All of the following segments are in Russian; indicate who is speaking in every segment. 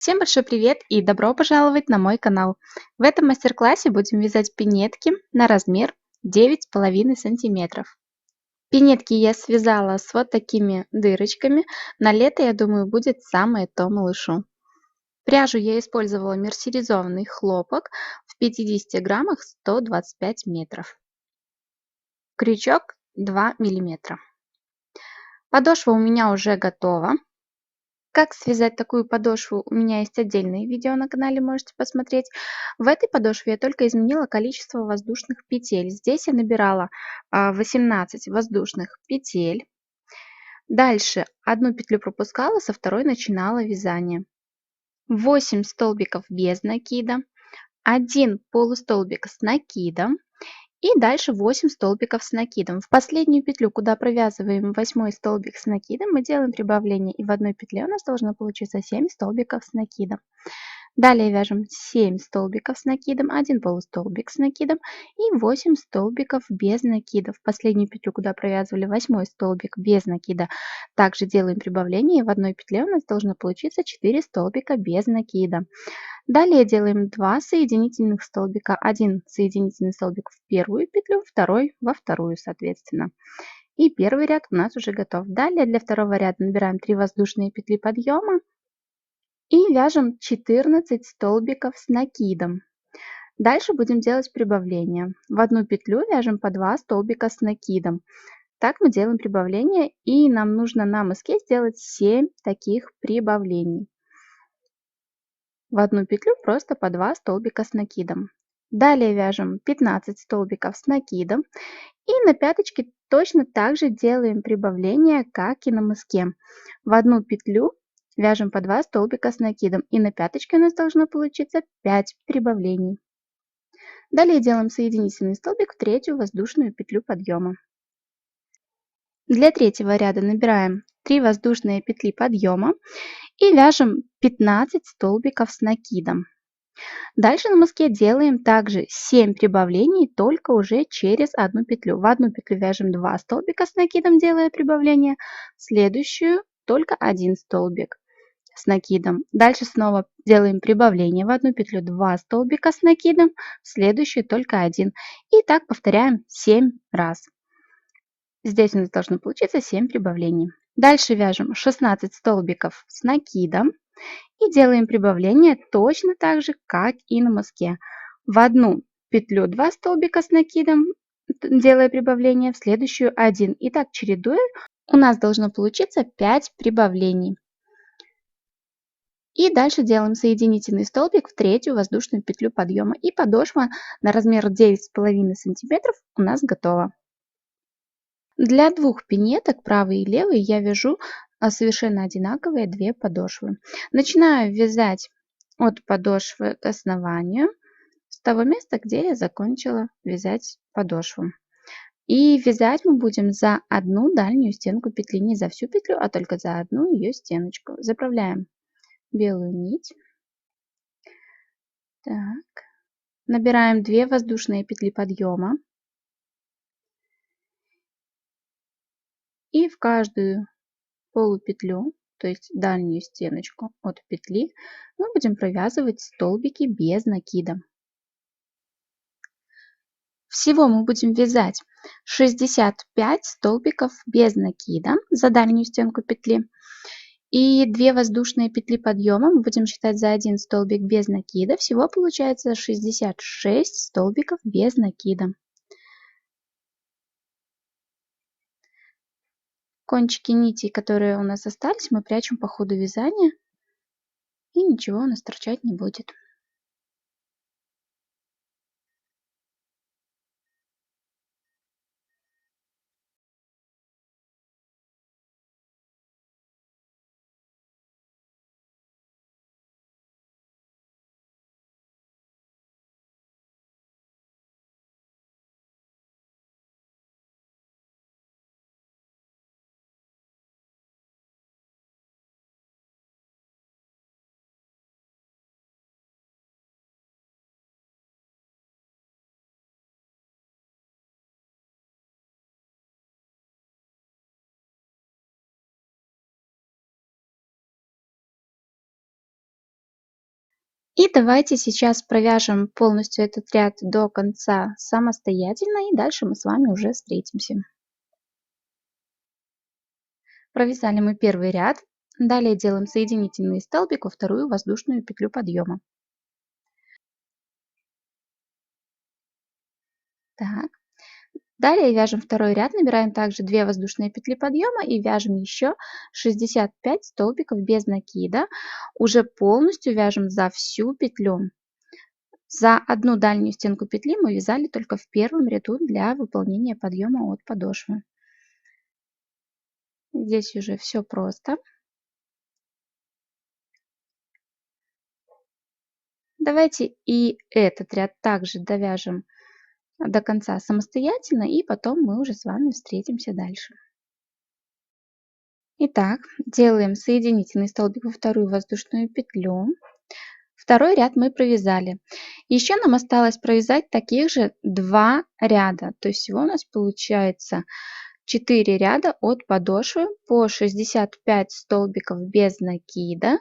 Speaker 1: Всем большой привет и добро пожаловать на мой канал. В этом мастер-классе будем вязать пинетки на размер 9,5 сантиметров. Пинетки я связала с вот такими дырочками. На лето, я думаю, будет самое то малышу. Пряжу я использовала мерсеризованный хлопок в 50 граммах 125 метров. Крючок 2 миллиметра. Подошва у меня уже готова. Как связать такую подошву, у меня есть отдельное видео на канале, можете посмотреть. В этой подошве я только изменила количество воздушных петель. Здесь я набирала 18 воздушных петель. Дальше одну петлю пропускала, со второй начинала вязание. 8 столбиков без накида, 1 полустолбик с накидом. И дальше 8 столбиков с накидом. В последнюю петлю, куда провязываем 8 столбик с накидом, мы делаем прибавление. И в одной петле у нас должно получиться 7 столбиков с накидом. Далее вяжем 7 столбиков с накидом, 1 полустолбик с накидом и 8 столбиков без накида. В последнюю петлю, куда провязывали 8 столбик без накида, также делаем прибавление. И в одной петле у нас должно получиться 4 столбика без накида. Далее делаем 2 соединительных столбика. Один соединительный столбик в первую петлю, второй во вторую, соответственно. И первый ряд у нас уже готов. Далее для второго ряда набираем 3 воздушные петли подъема и вяжем 14 столбиков с накидом. Дальше будем делать прибавление. В одну петлю вяжем по 2 столбика с накидом. Так мы делаем прибавление, и нам нужно на мыске сделать 7 таких прибавлений. В одну петлю просто по 2 столбика с накидом. Далее вяжем 15 столбиков с накидом и на пяточке точно так же делаем прибавление, как и на мыске. В одну петлю вяжем по 2 столбика с накидом и на пяточке у нас должно получиться 5 прибавлений. Далее делаем соединительный столбик в третью воздушную петлю подъема. Для третьего ряда набираем 3 воздушные петли подъема и вяжем 15 столбиков с накидом. Дальше на мыске делаем также 7 прибавлений, только уже через одну петлю. В одну петлю вяжем 2 столбика с накидом, делая прибавление, в следующую только 1 столбик с накидом. Дальше снова делаем прибавление. В одну петлю 2 столбика с накидом, в следующую только 1. И так повторяем 7 раз. Здесь у нас должно получиться 7 прибавлений. Дальше вяжем 16 столбиков с накидом и делаем прибавление точно так же, как и на мыске. В одну петлю 2 столбика с накидом, делая прибавление, в следующую 1. И так чередуя, у нас должно получиться 5 прибавлений. И дальше делаем соединительный столбик в третью воздушную петлю подъема. И подошва на размер 9,5 см у нас готова. Для двух пинеток, правой и левой, я вяжу совершенно одинаковые 2 подошвы. Начинаю вязать от подошвы к основанию, с того места, где я закончила вязать подошву. И вязать мы будем за одну дальнюю стенку петли, не за всю петлю, а только за одну ее стеночку. Заправляем белую нить. Так. Набираем 2 воздушные петли подъема. И в каждую полупетлю, то есть дальнюю стеночку от петли, мы будем провязывать столбики без накида. Всего мы будем вязать 65 столбиков без накида за дальнюю стенку петли. И 2 воздушные петли подъема мы будем считать за 1 столбик без накида. Всего получается 66 столбиков без накида. Кончики нитей, которые у нас остались, мы прячем по ходу вязания, и ничего у нас торчать не будет. И давайте сейчас провяжем полностью этот ряд до конца самостоятельно, и дальше мы с вами уже встретимся. Провязали мы первый ряд. Далее делаем соединительный столбик во вторую воздушную петлю подъема. Так. Далее вяжем второй ряд, набираем также 2 воздушные петли подъема и вяжем еще 65 столбиков без накида. Уже полностью вяжем за всю петлю. За одну дальнюю стенку петли мы вязали только в первом ряду для выполнения подъема от подошвы. Здесь уже все просто. Давайте и этот ряд также довяжем до конца самостоятельно, и потом мы уже с вами встретимся дальше. Итак, делаем соединительный столбик во вторую воздушную петлю. Второй ряд мы провязали. Еще нам осталось провязать таких же 2 ряда. То есть всего у нас получается 4 ряда от подошвы по 65 столбиков без накида.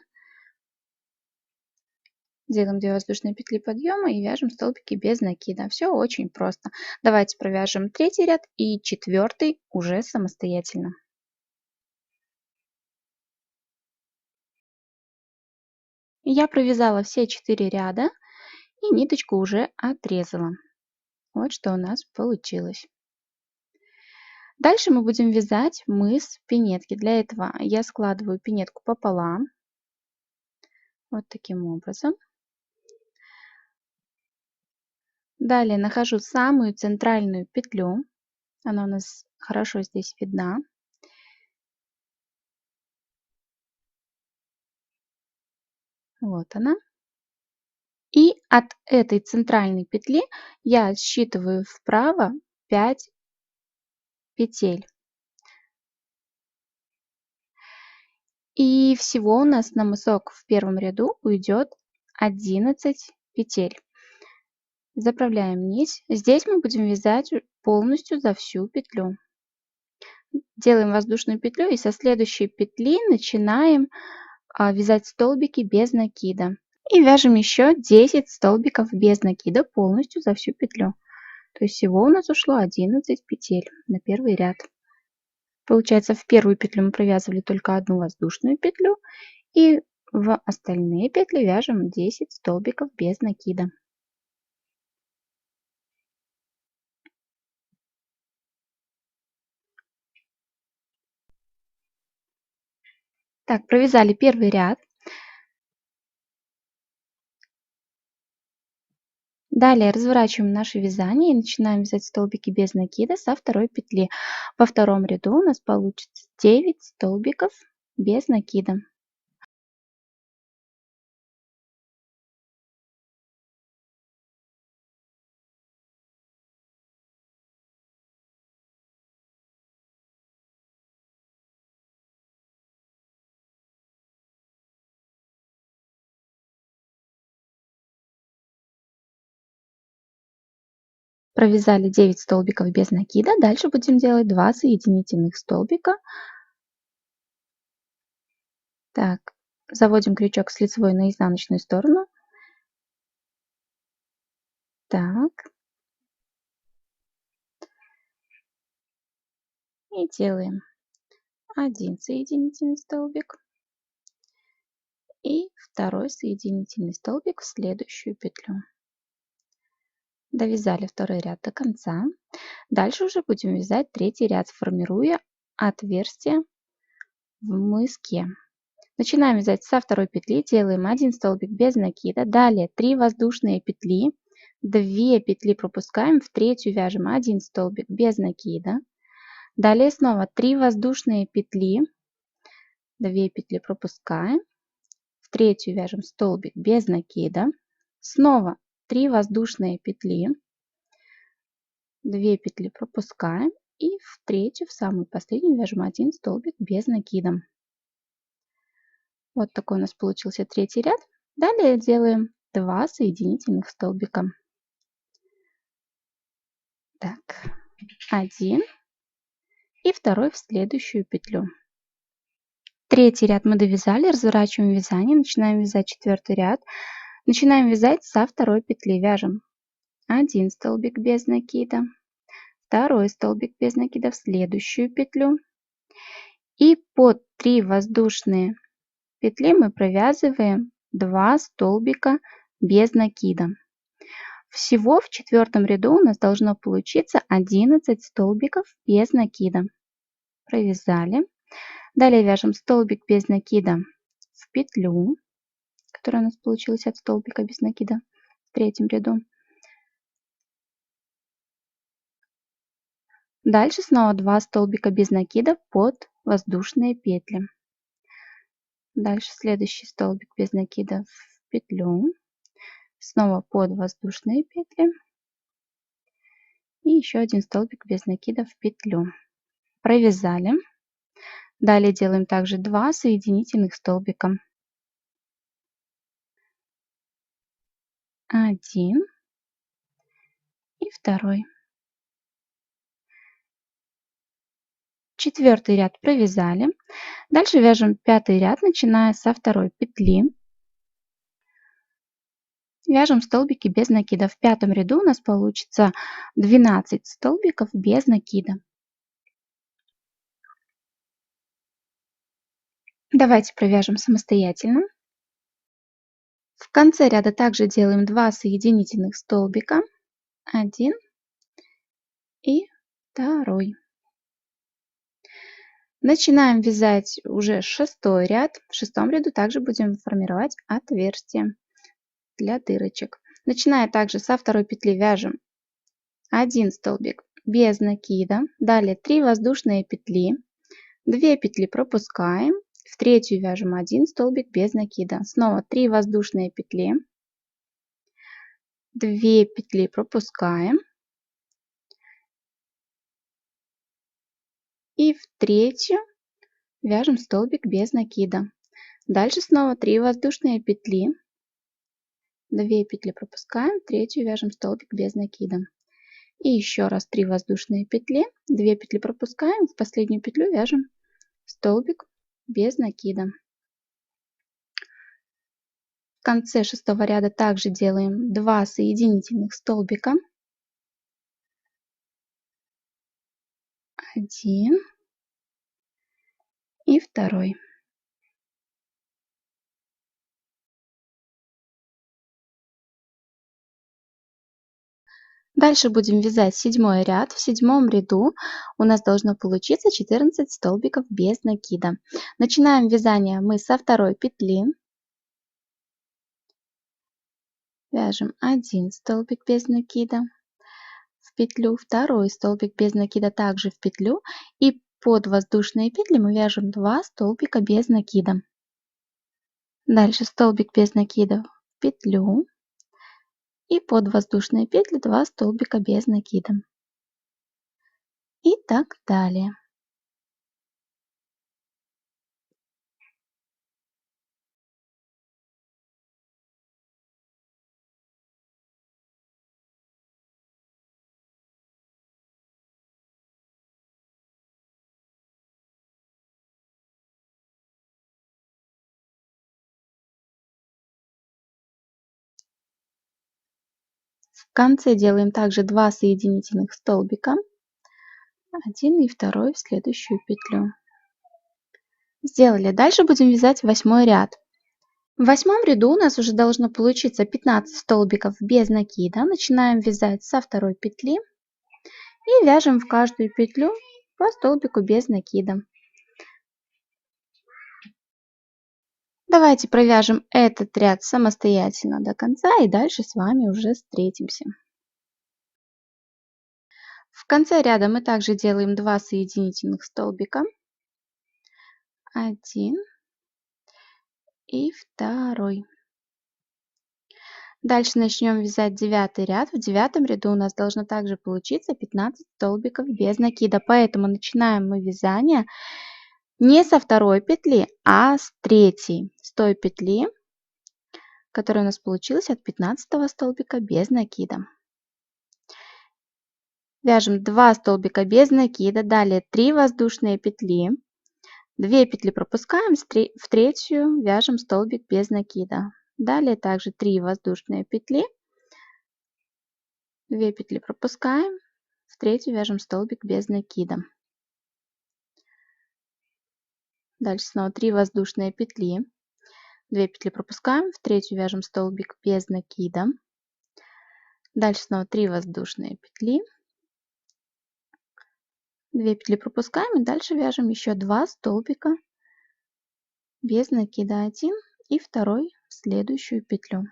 Speaker 1: Делаем 2 воздушные петли подъема и вяжем столбики без накида. Все очень просто. Давайте провяжем третий ряд и четвертый уже самостоятельно. Я провязала все 4 ряда и ниточку уже отрезала. Вот что у нас получилось. Дальше мы будем вязать мыс пинетки. Для этого я складываю пинетку пополам. Вот таким образом. Далее нахожу самую центральную петлю. Она у нас хорошо здесь видна. Вот она. И от этой центральной петли я отсчитываю вправо 5 петель. И всего у нас на мысок в первом ряду уйдет 11 петель. Заправляем нить. Здесь мы будем вязать полностью за всю петлю. Делаем воздушную петлю и со следующей петли начинаем вязать столбики без накида. И вяжем еще 10 столбиков без накида полностью за всю петлю. То есть всего у нас ушло 11 петель на первый ряд. Получается, в первую петлю мы провязывали только одну воздушную петлю, и в остальные петли вяжем 10 столбиков без накида. Так, провязали первый ряд. Далее разворачиваем наше вязание и начинаем вязать столбики без накида со второй петли. Во втором ряду у нас получится 9 столбиков без накида. Провязали 9 столбиков без накида. Дальше будем делать 2 соединительных столбика. Так, заводим крючок с лицевой на изнаночную сторону. Так. И делаем 1 соединительный столбик и второй соединительный столбик в следующую петлю. Довязали второй ряд до конца. Дальше уже будем вязать третий ряд, формируя отверстие в мыске. Начинаем вязать со второй петли, делаем 1 столбик без накида, далее 3 воздушные петли, 2 петли пропускаем, в третью вяжем 1 столбик без накида, далее снова 3 воздушные петли, 2 петли пропускаем, в третью вяжем столбик без накида, снова 3 воздушные петли, 2 петли пропускаем и в третью, в самую последнюю вяжем 1 столбик без накида. Вот такой у нас получился третий ряд. Далее делаем 2 соединительных столбика. Так, 1 и второй в следующую петлю. Третий ряд мы довязали, разворачиваем вязание, начинаем вязать четвертый ряд. Начинаем вязать со второй петли. Вяжем 1 столбик без накида, второй столбик без накида в следующую петлю, и под 3 воздушные петли мы провязываем 2 столбика без накида. Всего в четвертом ряду у нас должно получиться 11 столбиков без накида. Провязали. Далее вяжем столбик без накида в петлю, которая у нас получилась от столбика без накида в третьем ряду. Дальше снова 2 столбика без накида под воздушные петли. Дальше следующий столбик без накида в петлю, снова под воздушные петли и еще один столбик без накида в петлю. Провязали. Далее делаем также 2 соединительных столбика. 1 и второй. Четвертый ряд провязали. Дальше вяжем пятый ряд, начиная со второй петли. Вяжем столбики без накида. В пятом ряду у нас получится 12 столбиков без накида. Давайте провяжем самостоятельно. В конце ряда также делаем 2 соединительных столбика. 1 и второй. Начинаем вязать уже шестой ряд. В шестом ряду также будем формировать отверстие для дырочек. Начиная также со второй петли вяжем 1 столбик без накида. Далее 3 воздушные петли. 2 петли пропускаем. В третью вяжем 1 столбик без накида. Снова 3 воздушные петли. 2 петли пропускаем. И в третью вяжем столбик без накида. Дальше снова 3 воздушные петли. 2 петли пропускаем, третью вяжем столбик без накида. И еще раз 3 воздушные петли, 2 петли пропускаем, в последнюю петлю вяжем столбик без накида. В конце шестого ряда также делаем 2 соединительных столбика. 1 и второй. Дальше будем вязать седьмой ряд. В седьмом ряду у нас должно получиться 14 столбиков без накида. Начинаем вязание мы со второй петли. Вяжем 1 столбик без накида в петлю, второй столбик без накида также в петлю, и под воздушные петли мы вяжем 2 столбика без накида. Дальше столбик без накида в петлю и под воздушные петли 2 столбика без накида. И так далее. В конце делаем также 2 соединительных столбика, 1 и второй в следующую петлю. Сделали. Дальше будем вязать восьмой ряд. В восьмом ряду у нас уже должно получиться 15 столбиков без накида. Начинаем вязать со второй петли и вяжем в каждую петлю по столбику без накида. Давайте провяжем этот ряд самостоятельно до конца и дальше с вами уже встретимся. В конце ряда мы также делаем 2 соединительных столбика. 1 и второй. Дальше начнем вязать девятый ряд. В девятом ряду у нас должно также получиться 15 столбиков без накида. Поэтому начинаем мы вязание не со второй петли, а с третьей, с той петли, которая у нас получилась от 15 столбика без накида. Вяжем 2 столбика без накида, далее 3 воздушные петли, 2 петли пропускаем, в третью вяжем столбик без накида. Далее также 3 воздушные петли, 2 петли пропускаем, в третью вяжем столбик без накида. Дальше снова 3 воздушные петли, 2 петли пропускаем, в третью вяжем столбик без накида. Дальше снова 3 воздушные петли, 2 петли пропускаем и дальше вяжем еще 2 столбика без накида, 1 и 2 в следующую петлю.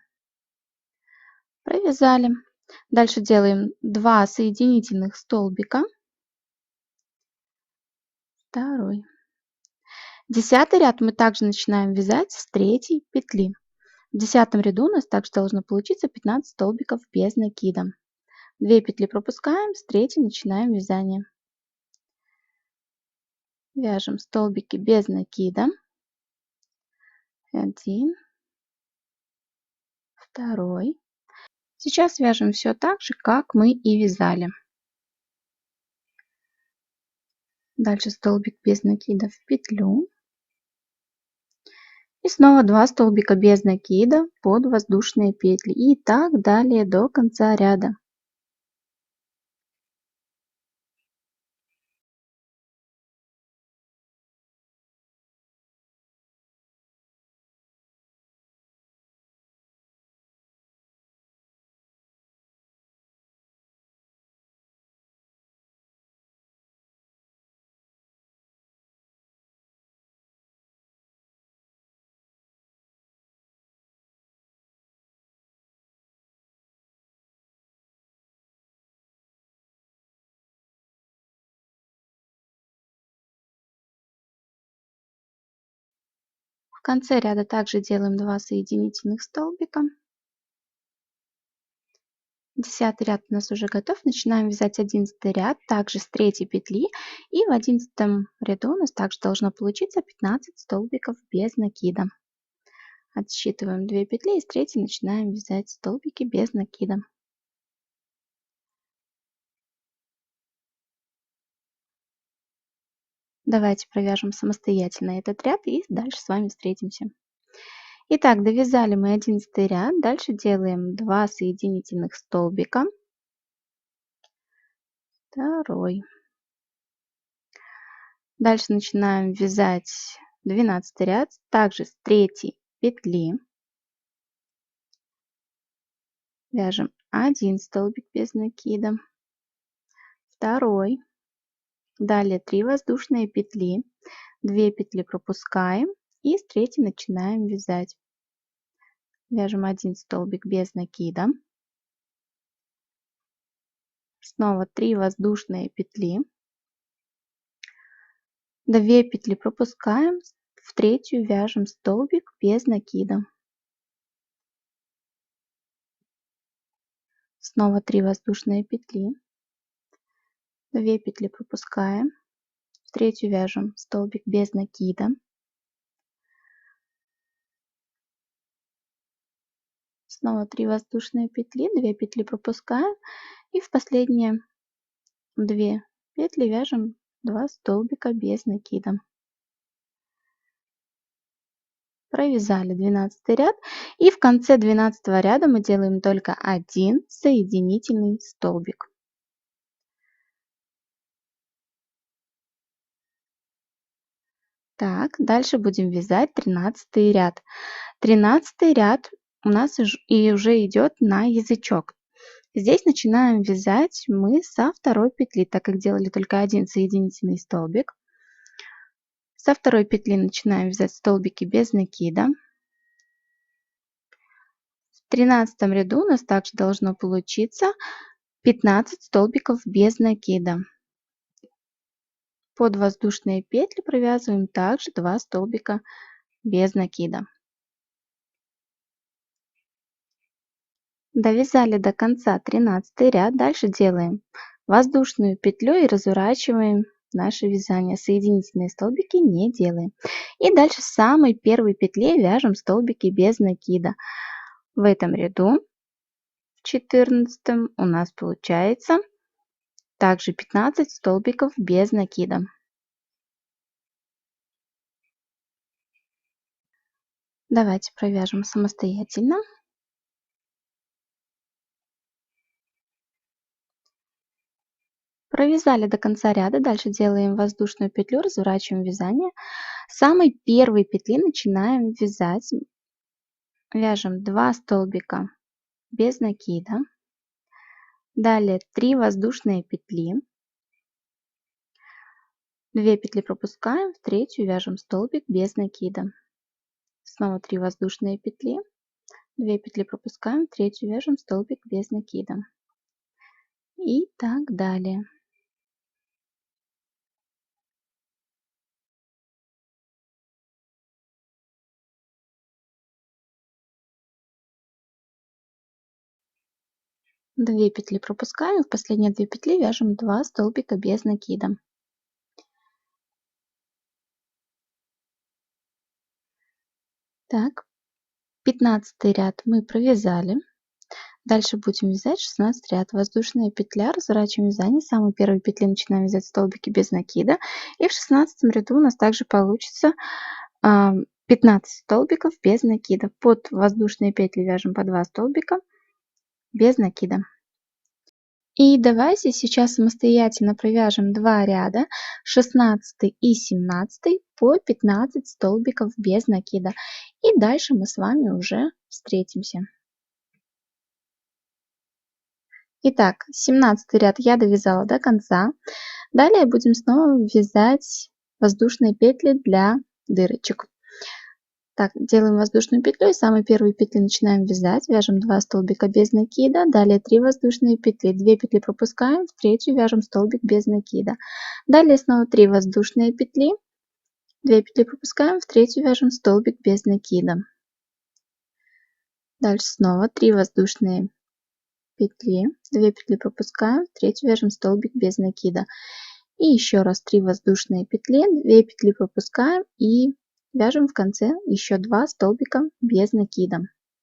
Speaker 1: Провязали. Дальше делаем 2 соединительных столбика, 2. 10 ряд мы также начинаем вязать с 3 петли. В 10 ряду у нас также должно получиться 15 столбиков без накида. 2 петли пропускаем, с 3 начинаем вязание. Вяжем столбики без накида. 1, 2. Сейчас вяжем все так же, как мы и вязали. Дальше столбик без накида в петлю. И снова 2 столбика без накида под воздушные петли. И так далее до конца ряда. В конце ряда также делаем 2 соединительных столбика. 10 ряд у нас уже готов. Начинаем вязать 11 ряд, также с 3 петли. И в 11 ряду у нас также должно получиться 15 столбиков без накида. Отсчитываем 2 петли и с 3 начинаем вязать столбики без накида. Давайте провяжем самостоятельно этот ряд и дальше с вами встретимся. Итак, довязали мы 11 ряд. Дальше делаем 2 соединительных столбика. 2. Дальше начинаем вязать 12 ряд, также с 3 петли. Вяжем 1 столбик без накида, 2. Далее 3 воздушные петли, 2 петли пропускаем и с 3 начинаем вязать. Вяжем 1 столбик без накида. Снова 3 воздушные петли, 2 петли пропускаем, в третью вяжем столбик без накида. Снова 3 воздушные петли, 2 петли пропускаем, в третью вяжем столбик без накида. Снова 3 воздушные петли, 2 петли пропускаем и в последние 2 петли вяжем 2 столбика без накида. Провязали 12 ряд и в конце 12 ряда мы делаем только 1 соединительный столбик. Так, дальше будем вязать 13 ряд. 13 ряд у нас и уже идет на язычок. Здесь начинаем вязать мы со 2 петли, так как делали только 1 соединительный столбик. Со 2 петли начинаем вязать столбики без накида. В 13 ряду у нас также должно получиться 15 столбиков без накида. Под воздушные петли провязываем также 2 столбика без накида. Довязали до конца 13 ряд. Дальше делаем воздушную петлю и разворачиваем наше вязание. Соединительные столбики не делаем. И дальше с самой первой петли вяжем столбики без накида. В этом ряду, в 14 у нас получается также 15 столбиков без накида. Давайте провяжем самостоятельно. Провязали до конца ряда, дальше делаем воздушную петлю, разворачиваем вязание. С самой первой петли начинаем вязать. Вяжем 2 столбика без накида. Далее 3 воздушные петли. 2 петли пропускаем, в третью вяжем столбик без накида. Снова 3 воздушные петли. 2 петли пропускаем, в третью вяжем столбик без накида. И так далее. Две петли пропускаем, в последние 2 петли вяжем 2 столбика без накида. Так, 15 ряд мы провязали. Дальше будем вязать 16 ряд. Воздушная петля, разворачиваем вязание. С самой первой петли начинаем вязать столбики без накида. И в 16 ряду у нас также получится 15 столбиков без накида. Под воздушные петли вяжем по 2 столбика без накида. И давайте сейчас самостоятельно провяжем 2 ряда, 16 и 17 по 15 столбиков без накида. И дальше мы с вами уже встретимся. Итак, 17 ряд я довязала до конца. Далее будем снова вязать воздушные петли для дырочек. Так, делаем воздушную петлю и с самой первой петли начинаем вязать. Вяжем 2 столбика без накида, далее 3 воздушные петли, 2 петли пропускаем, в третью вяжем столбик без накида. Далее снова 3 воздушные петли, 2 петли пропускаем, в третью вяжем столбик без накида. Дальше снова 3 воздушные петли, 2 петли пропускаем, в третью вяжем столбик без накида. И еще раз 3 воздушные петли, 2 петли пропускаем и вяжем в конце еще 2 столбика без накида.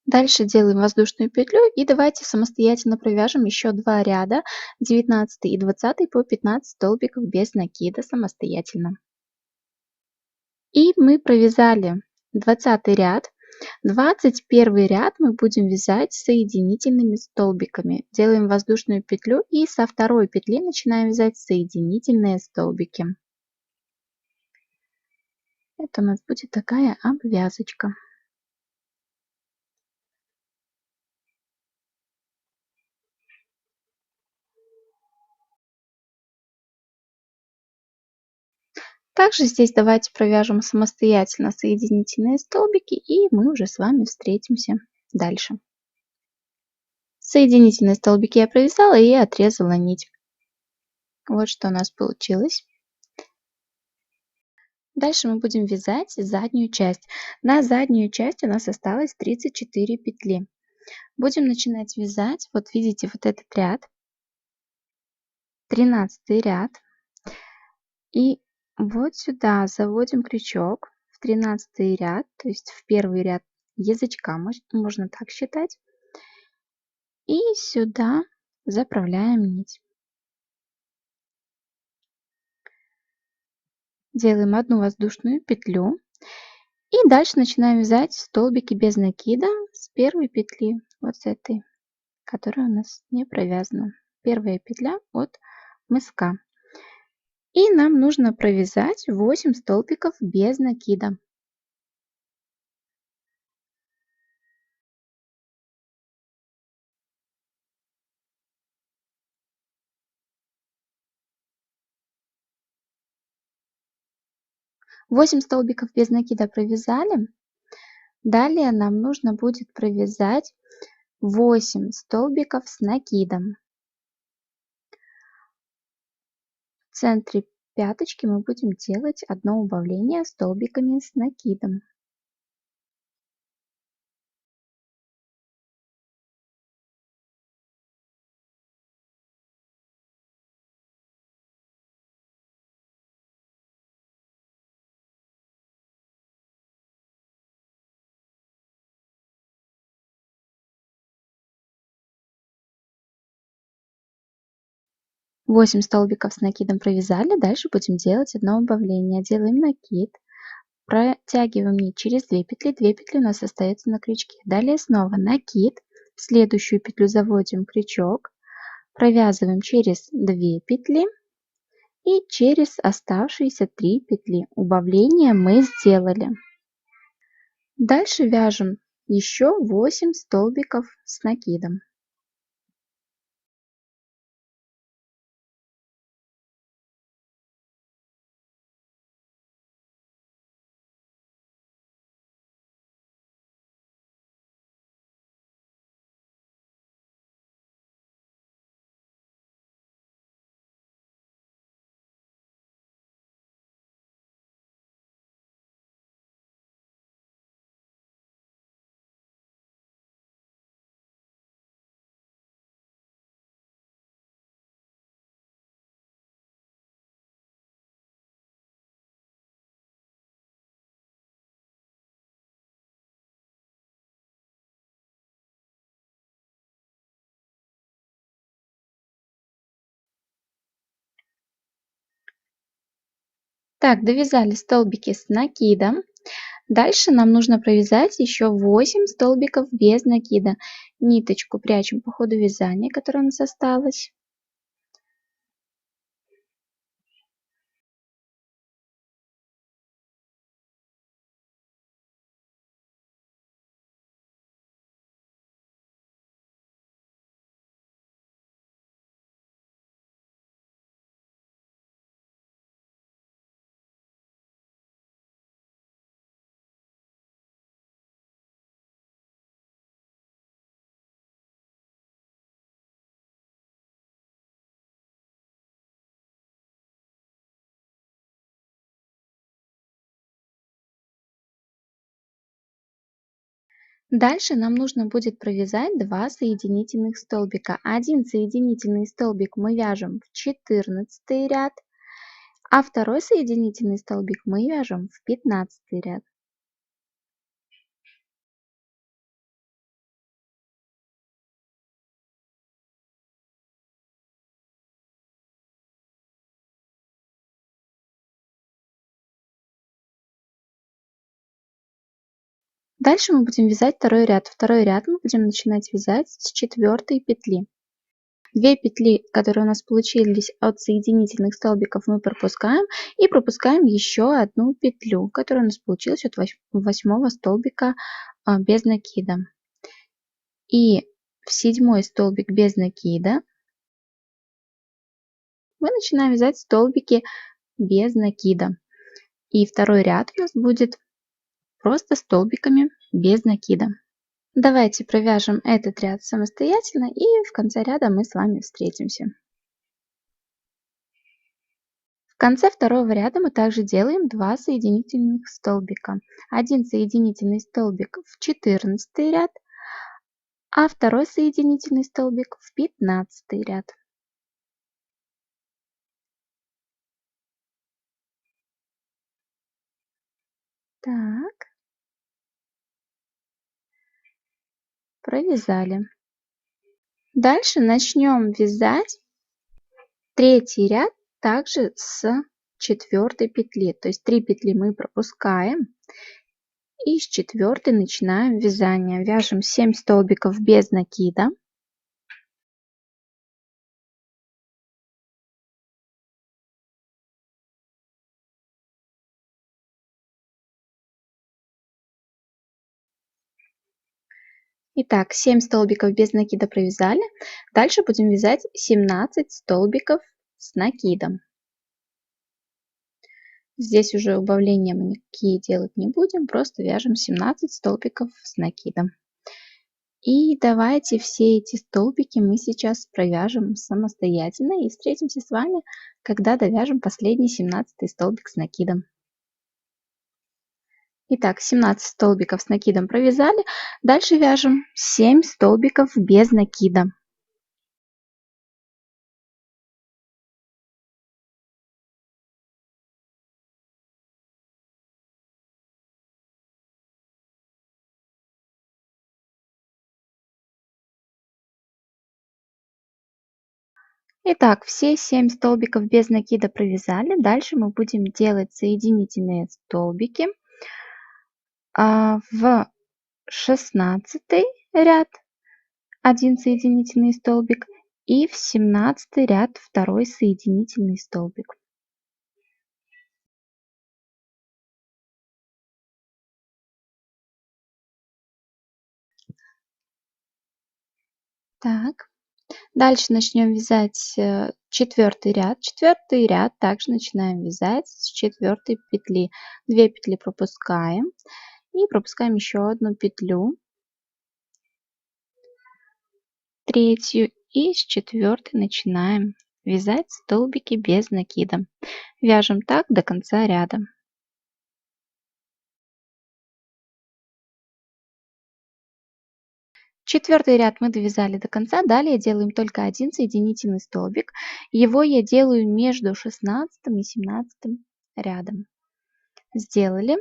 Speaker 1: Дальше делаем воздушную петлю и давайте самостоятельно провяжем еще 2 ряда, 19 и 20 по 15 столбиков без накида самостоятельно. И мы провязали 20 ряд. 21 ряд мы будем вязать соединительными столбиками. Делаем воздушную петлю и со второй петли начинаем вязать соединительные столбики. Это у нас будет такая обвязочка. Также здесь давайте провяжем самостоятельно соединительные столбики, и мы уже с вами встретимся дальше. Соединительные столбики я провязала и отрезала нить. Вот что у нас получилось. Дальше мы будем вязать заднюю часть. На заднюю часть у нас осталось 34 петли. Будем начинать вязать. Вот видите, вот этот ряд, 13 ряд. И вот сюда заводим крючок в 13 ряд, то есть в первый ряд язычка, можно так считать. И сюда заправляем нить. Делаем одну воздушную петлю. И дальше начинаем вязать столбики без накида с первой петли, вот с этой, которая у нас не провязана. Первая петля от мыска. И нам нужно провязать 8 столбиков без накида. Восемь столбиков без накида провязали. Далее нам нужно будет провязать 8 столбиков с накидом. В центре пяточки мы будем делать одно убавление столбиками с накидом. Восемь столбиков с накидом провязали, дальше будем делать одно убавление. Делаем накид, протягиваем нить через 2 петли, 2 петли у нас остаются на крючке. Далее снова накид, в следующую петлю заводим крючок, провязываем через 2 петли и через оставшиеся 3 петли. Убавление мы сделали. Дальше вяжем еще 8 столбиков с накидом. Так, довязали столбики с накидом. Дальше нам нужно провязать еще 8 столбиков без накида. Ниточку прячем по ходу вязания, которая у нас осталась. Дальше нам нужно будет провязать 2 соединительных столбика. Один соединительный столбик мы вяжем в 14 ряд, а второй соединительный столбик мы вяжем в 15 ряд. Дальше мы будем вязать второй ряд. Второй ряд мы будем начинать вязать с 4 петли. 2 петли, которые у нас получились от соединительных столбиков, мы пропускаем и пропускаем еще одну петлю, которая у нас получилась от 8 столбика без накида. И в 7 столбик без накида мы начинаем вязать столбики без накида. И второй ряд у нас будет просто столбиками без накида. Давайте провяжем этот ряд самостоятельно, и в конце ряда мы с вами встретимся. В конце второго ряда мы также делаем 2 соединительных столбика. Один соединительный столбик в 14 ряд, а второй соединительный столбик в 15 ряд. Так, провязали. Дальше начнем вязать третий ряд также с 4 петли. То есть 3 петли мы пропускаем и с 4 начинаем вязание. Вяжем 7 столбиков без накида. Итак, 7 столбиков без накида провязали. Дальше будем вязать 17 столбиков с накидом. Здесь уже убавления мы никакие делать не будем, просто вяжем 17 столбиков с накидом. И давайте все эти столбики мы сейчас провяжем самостоятельно и встретимся с вами, когда довяжем последний 17 столбик с накидом. Итак, 17 столбиков с накидом провязали. Дальше вяжем 7 столбиков без накида. Итак, все 7 столбиков без накида провязали. Дальше мы будем делать соединительные столбики. в 16 ряд 1 соединительный столбик и в 17 ряд 2 соединительный столбик. Так, дальше начнем вязать 4 ряд. 4 ряд также начинаем вязать с 4 петли. 2 петли пропускаем и пропускаем еще одну петлю, третью, и с 4 начинаем вязать столбики без накида. Вяжем так до конца ряда. Четвертый ряд мы довязали до конца. Далее делаем только один соединительный столбик. Его я делаю между 16 и 17 рядом. Сделали.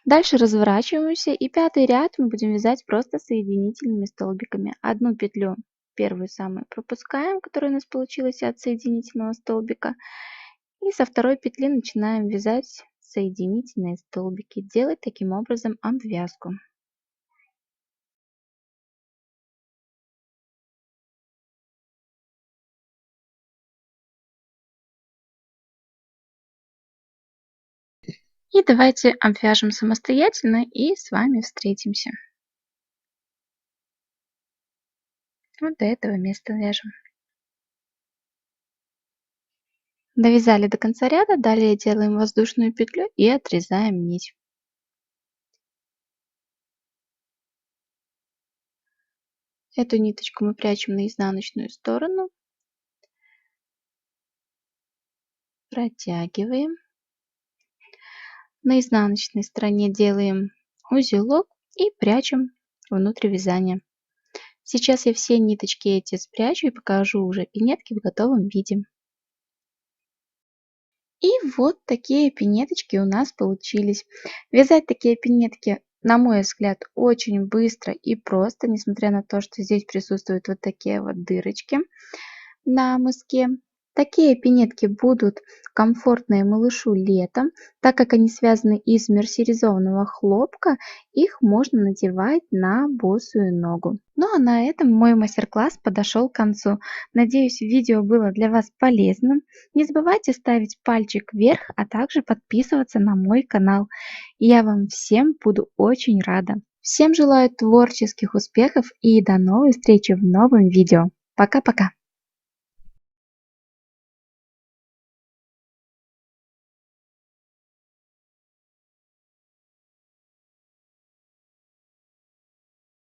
Speaker 1: Дальше разворачиваемся, и 5 ряд мы будем вязать просто соединительными столбиками. Одну петлю, первую самую, пропускаем, которая у нас получилась от соединительного столбика. И со 2 петли начинаем вязать соединительные столбики. Делать таким образом обвязку. И давайте обвяжем самостоятельно и с вами встретимся. Вот до этого места вяжем. Довязали до конца ряда, далее делаем воздушную петлю и отрезаем нить. Эту ниточку мы прячем на изнаночную сторону, протягиваем. На изнаночной стороне делаем узелок и прячем внутрь вязания. Сейчас я все ниточки эти спрячу и покажу уже пинетки в готовом виде. И вот такие пинеточки у нас получились. Вязать такие пинетки, на мой взгляд, очень быстро и просто, несмотря на то, что здесь присутствуют вот такие вот дырочки на мыске. Такие пинетки будут комфортные малышу летом, так как они связаны из мерсеризованного хлопка, их можно надевать на босую ногу. Ну а на этом мой мастер-класс подошел к концу. Надеюсь, видео было для вас полезным. Не забывайте ставить пальчик вверх, а также подписываться на мой канал. Я вам всем буду очень рада. Всем желаю творческих успехов и до новой встречи в новом видео. Пока-пока!